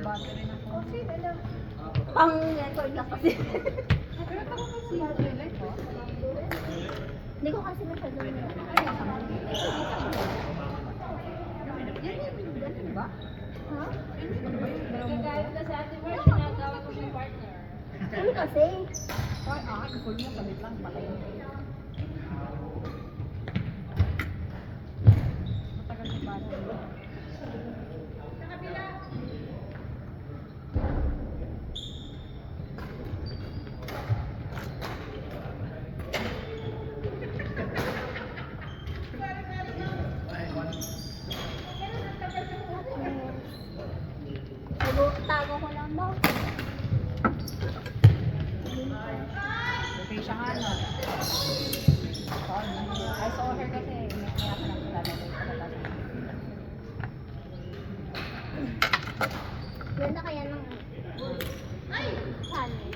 battery na po. Kasi alam. Pang record lang kasi. Pero ako kasi battery life po. Hindi ko kasi masyado na. Ganun ba? Ha? Nagagalit na sa atin mo, sinagawa ko siyang partner. Ano kasi? Full mo, sabit lang, patay mo. Matagal si battery. Tago ko lang ba? Okay siya nga, no? I saw her kasi, may kaya ka lang lalagay sa labas. Ganda kaya ng channel.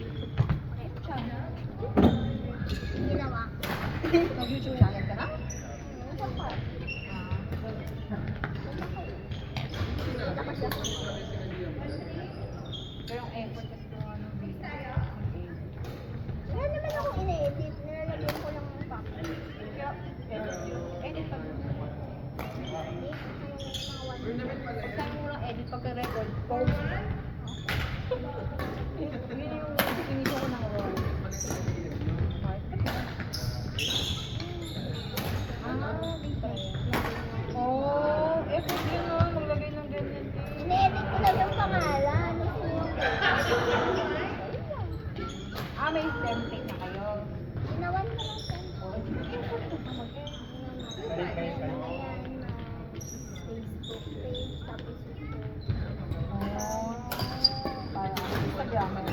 Okay. Channel? Ginawa. Mag-YouTube channel ka na? Kita kasi ako. Pero yung effort kasi kung ano, video. Wala naman akong ina-edit. Nilalagyan ko lang ng packet. Edit pag saan mo lang edit pagka-record, post. Yun yung definition ko ng role. Oh, effort yun o. Maglagay ng ganyan din. Ina-edit ko lang yung pangalan. May template na kayo. Ginawan ko lang siya. Oh, effort ko pa mag-edit. Ayan na Facebook page, tapos Oh, para Instagram mo.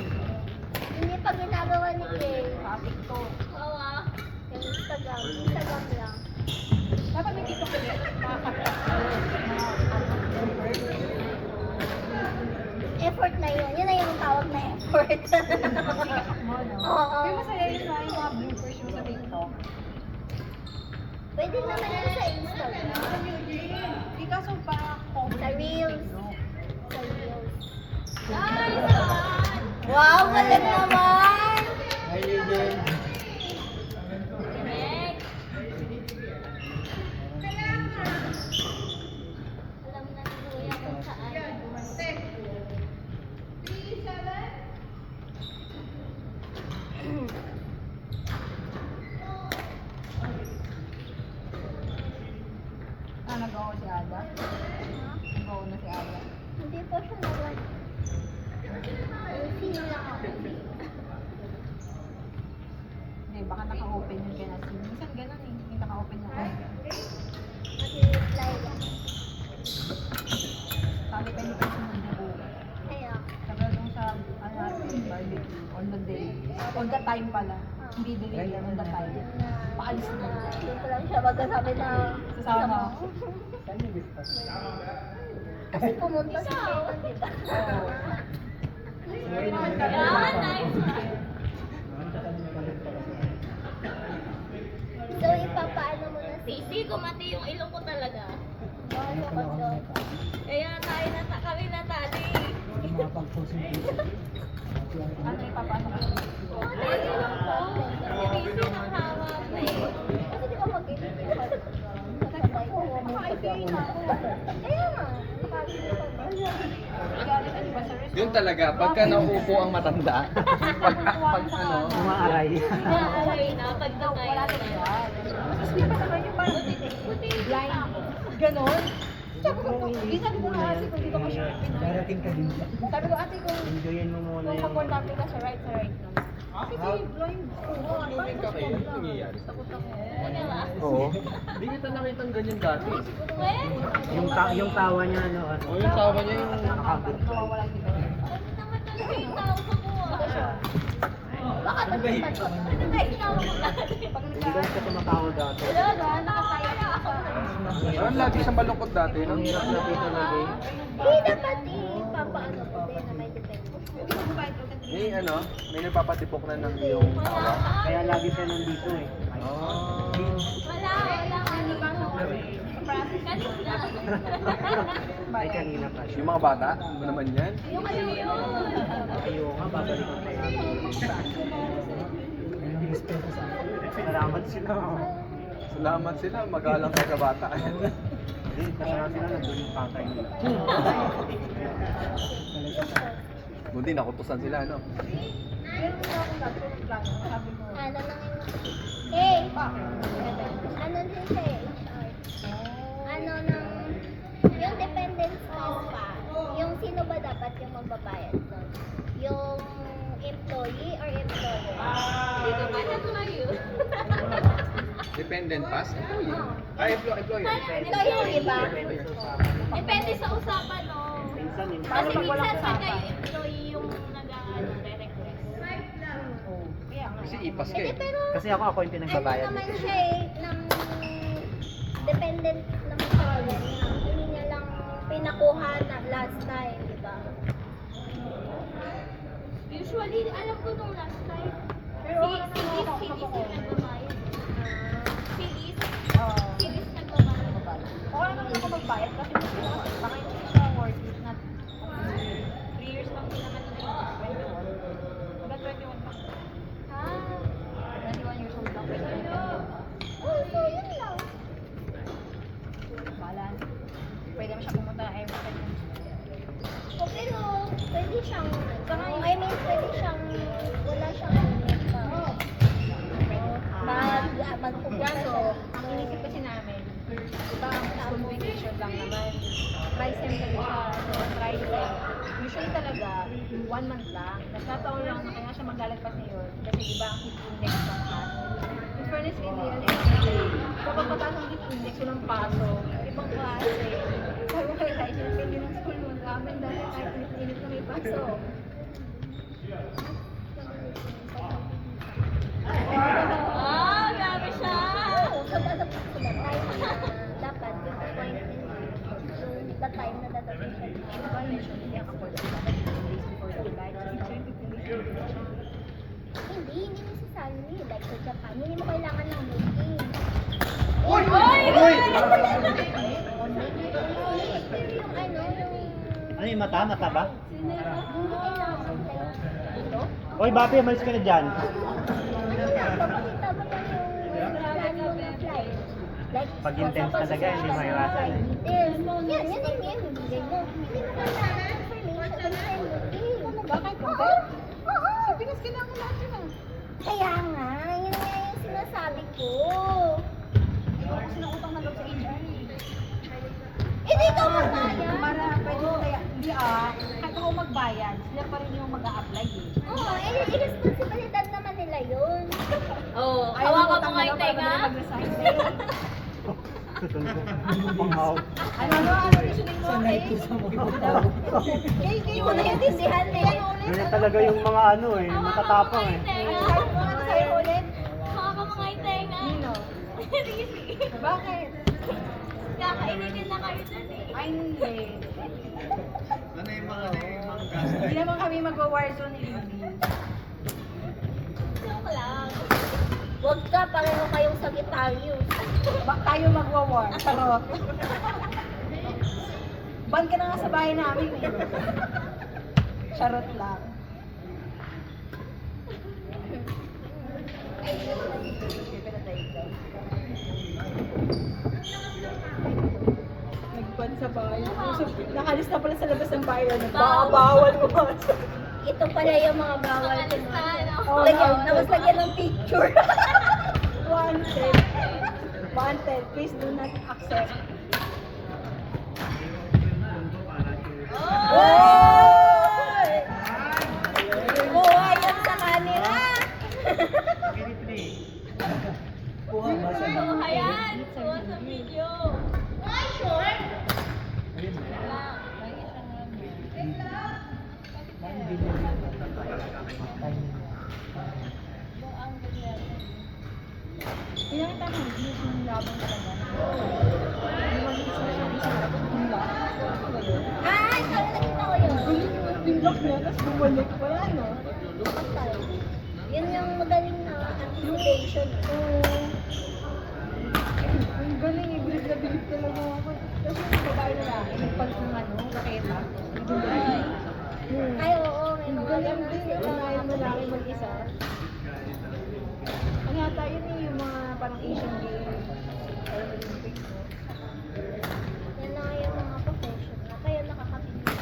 hindi pa ginagawa ni Kay. Topic to. Oo ah. Yung Instagram. Instagram lang. Dapat may TikTok kasi Effort na yun. Yun na yung tawag na effort. mo, no? Oo. Pero masaya yun na yung mga bloopers mo sa TikTok. Pwede naman yun sa Instagram. Di kaso pa Sa Reels. no? Sa Reels. Wow, galing naman! Hi, Legend. Alam na ni Kuya kung saan. Nag-go si Ada? Nag-go na si Ada? Hindi pa siya naman. Sino lang ako? Hindi, baka naka-open yung kaya na minsan ganun eh. May naka-open na Nag-reply lang. Sabi kayo kasi mag-go. Kaya, Sabi nung sa barbecue, on the day. On the time pala. Hindi delay, on the time. Paalis na. doon ko lang siya magkasabi na Sasama. Saan yung discuss? kasi pumunta si Kevin, di ba? Oo. So, ipapaano mo na si Sisi, kumati yung ilong ko talaga. Ano ka doon? Kaya kami natali. Makapag-posing po. Ano ipapasok ko? Kasi Sisi ng hawak na eh. Kasi di ba mag-edit ko pa? Sabay ko. Maka-IPA na ako. Kaya nga, nakakita ko ba? Galing ano ba sa restaurant? Yun talaga, pagka nauupo ang matanda, pag ano, Umaaray. Naaray na, pag nakaya Wala na. talaga. Tapos di ba naman yung parang blind. Ganon. Sabi ko, sabi ko nga ate kung dito ka siya. Darating ka din. Sabi ko ate kung Enjoyin mo muna yung... komportable ka sa right lang. Kasi blind. Oo, moving ka kayo, ano nangyayari? Takot ako. Ano ba? Oo. Hindi kita nakita ng ganyan dati. Yung tawa niya, ano, O yung tawa niya yung... nakabot. Nawawala yung diba? Ano naman talaga yung tao sa buwan? Baka Ano ba yun? Ano ba yung tao mo dati? Pag Hindi ka siya tumatawa dati. Wala, nakakaya ka sa... Parang lagi siya malungkot dati, no? Ang hirap na dito lagi. Hindi dapat ipapaano ko din na may depende. May ano, may nagpapatipok na ng iyong tawa. Kaya lagi siya nandito eh. Oh. Wala, ano ba? process. Kanina. Ay, kanina pa siya. Yung mga bata, ano naman yan? Yung ano yun? Ayaw nga, babalikan ko. Salamat sila. Salamat sila, magalang kayo sa bata. Hindi, kasama sila nandun yung tatay nila. Buti nakutusan sila, no? Meron na akong gagawin plano. Sabi mo, Ano lang yung... Eh! pa. Ano din siya eh, HR. Ano nang... Yung dependence class pa, yung sino ba dapat yung magbabayad doon? Yung employee or employer? Hindi ko pa na-clue. Dependent pass? Oh. Ay, employer. Employer, di ba? Depende sa usapan, no? Minsan, yung Kasi pag walang minsan pagka usapan. yung employee yung nag-request. Oo. Kaya nga. Kasi ipas ka Hindi, eh. pero... Kasi ako yung Ano pinagbabayad. naman siya eh, ng dependent naman siya ganyan. Hindi niya lang pinakuha na last time, di ba? Usually, alam ko nung last time, Pero wala na Phyllis ako yung makakuha. nagbabayad. Phyllis Oo. nagbabayad. Okay naman ako magbayad kasi baka hindi siya worth it na 3 years lang din naman nila. 21. Hanggang 21 pa. Ah, 21 years old lang. oh, so yun lang. Bahala na. Pwede mo siya pumunta every time. O pero, pwede siyang, I mean, pwede siyang, wala siyang, Kaso, ang inisip kasi namin, diba ang school vacation lang naman. Try-sem kasi siya. So, try-sem. Usually talaga, 1 month lang. Nagkataon lang na kaya siya maglalagpas ngayon. Kasi diba ang heat index ng taas. In fairness, hindi yan kapag mataas ang heat index, walang pasok. Ibang klase. Sabi ko kay Kai, sinapin din ng school mo. Amin dati kahit init na may pasok. Ah, grabe siya! Dapat yung point in the time na dadating siya. Diba usually, hindi ako pwede sa 15 days before the flight. Kasi 15 days before the flight. Hindi necessarily. Like sa Japan, hindi mo kailangan ng booking. Uy! Uy! Uy! Pero yung ano, yung... Ano yung mata? Mata ba? Hindi kailangan ng flight. Ito? Oy, Bapi, umalis ka na dyan. Ano lang, papakita mo lang yung plan mo na flight. Like, Pag intense talaga, hindi maiwasan. Yan, yan, bibigay mo. Hindi mo kailangan ng information sa booking. Bakit? Oo! Oo! Sa Pinas, kailangan lahat yun ah. Kaya nga, yun nga yung sinasabi ko. Ayoko kasi nakutang na loob sa HR eh. Hindi ka magbayad. Para pwede mo kaya, hindi ah, kahit ako magbayad, sila pa rin yung mag-a-apply eh. Oo, irresponsibilidad naman nila yun. Oh, Ayaw hawakan mo utang nga na yung daw para tenga. madali mag-resign sa'yo. Pangaw. Ano, reasoning mo? Kayo mo naiintindihan eh. Yan ulit. Ganyan talaga yung mga ano eh, matatapang eh. Ano sa'yo ulit? Hawakan mo nga yung tenga. Nino? Sige, sige. Bakit? Kakainitin na kayo dun eh. Ay, hindi. Hindi naman kami mag-warzone ni Lily. Joke lang. Huwag ka, pareho kayong Sagittarius. Tayo magwa-war. Charot. Ban ka na nga sa bahay namin eh. Charot lang. Nagban sa bahay. So, nakalis na pala sa labas ng bahay. Bawal mo Ito pala yung mga bawal ko. Nakalistahan ako. Oh, Tapos lagyan ng picture. Wanted. Wanted. Please do not accept. Oy! Buhay yan sa kanila. Oh, ayan. Kuha sa video. Pinakita mo, yung labang talaga. Yung mga isa siya, isa labang tula. Ay, parang nakita ko yun. Pinlock niya, tapos bumalik pa yan, no? Yun yung magaling na anticipation. Hindi Ang galing, bilib na bilib talaga ako. Tapos yung babae na lang, nagpalit ng raketa. Ay, oo, may Ang mga galing ganun din, sila. yung mga lalaki mag-isa. Ano yata yun yung mga parang Asian Games or Olympics, no? Yan na yung mga professional. Kaya nakakabilis.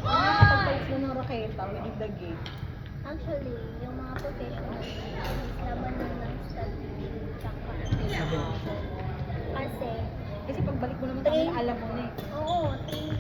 Ano nakapagpalit na ng raketa within the game? Actually, yung mga professional, laban ng strategy, tsaka kasi, Kasi pagbalik mo naman sa kanila, alam mo na eh. oo, train